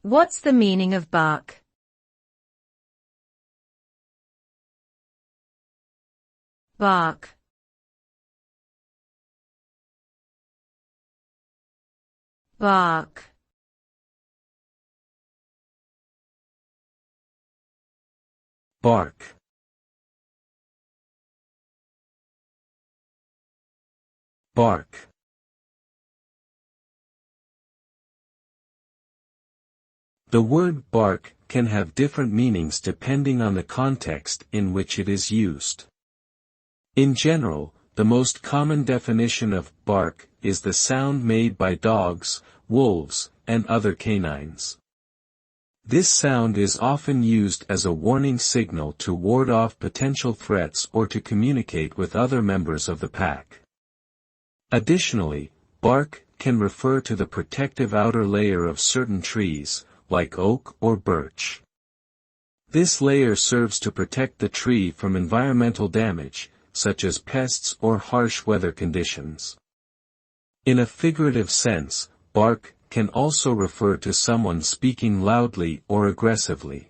What's the meaning of bark? Bark. Bark. Bark. Bark. The word bark can have different meanings depending on the context in which it is used. In general, the most common definition of bark is the sound made by dogs, wolves, and other canines. This sound is often used as a warning signal to ward off potential threats or to communicate with other members of the pack. Additionally, bark can refer to the protective outer layer of certain trees, like oak or birch. This layer serves to protect the tree from environmental damage, such as pests or harsh weather conditions. In a figurative sense, bark can also refer to someone speaking loudly or aggressively.